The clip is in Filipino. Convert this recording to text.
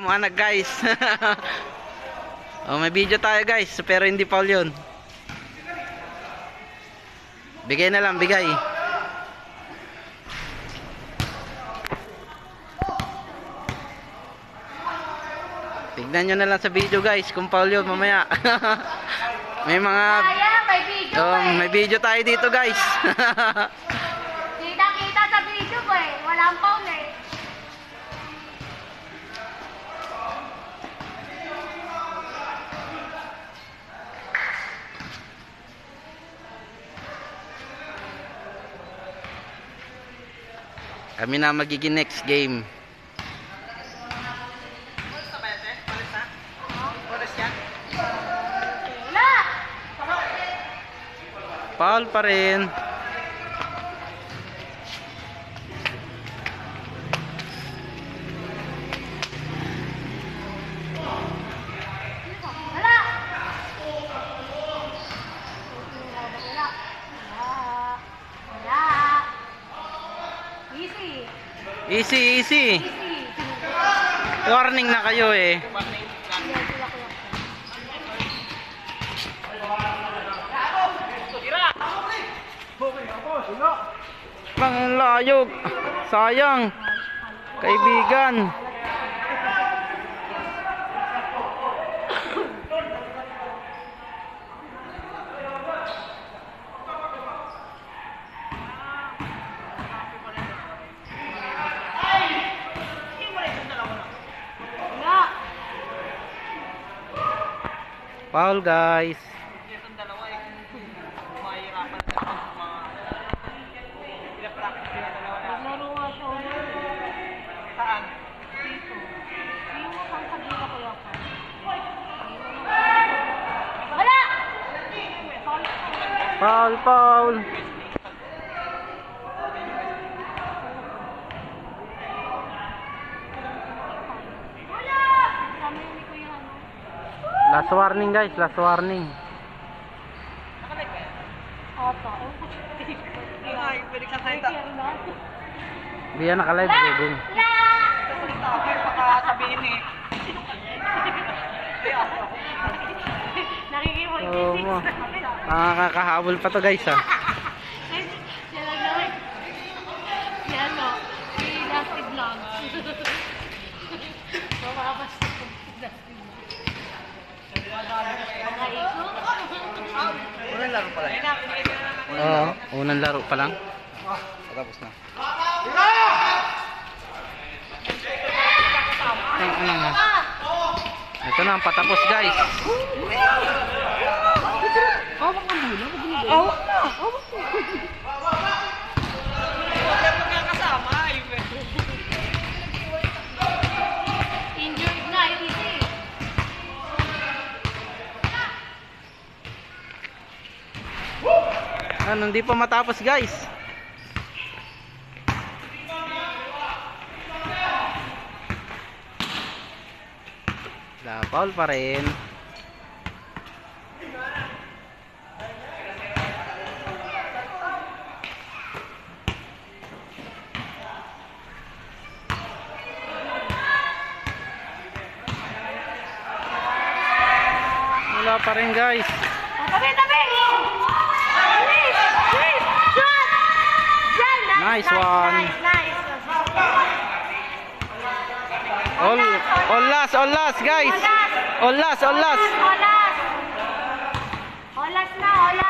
Mga anak guys. Oh, may video tayo guys, pero hindi foul yun. Bigay na lang, bigay. Tignan nyo na lang sa video guys kung foul yun mamaya. May mga may video tayo dito guys. Kita sa video ko eh, walang foul eh. Kami na magiging next game. Foul pa rin. Easy. Warning na kayo eh. Panglayog. Sayang. Kaibigan. Foul guys. Itong dalawa eh. Mahirapan sa mga pinapractice yung dalawa na. Naglaro nga siya ulit. Saan? Dito. Yung kang sabihin ko yung wala! Foul. Last warning guys, last warning. Nakalive ba yan? Ata. Ay, pwede ka salita. Hindi yan nakalive, Gugong. Salita ako eh, baka sabihin eh. Oo mo. Nakakahabol pa to guys ha. Siya lang naman. Si ano, si Dusty Vlog. Mababasta ko si Dusty Vlog. Unang laro pala yan. Oo, unang laro pa lang. Tapos na. Ano nga? Ito na ang patapos guys. Awak ang muna. Awak na! Huwag kang kasama. Injured na, easy. Ano, hindi pa matapos guys. Foul pa rin. Wala pa rin guys. Tabi! Please! Shot! Nice one. Nice. All last guys. All last. Olas na, olas.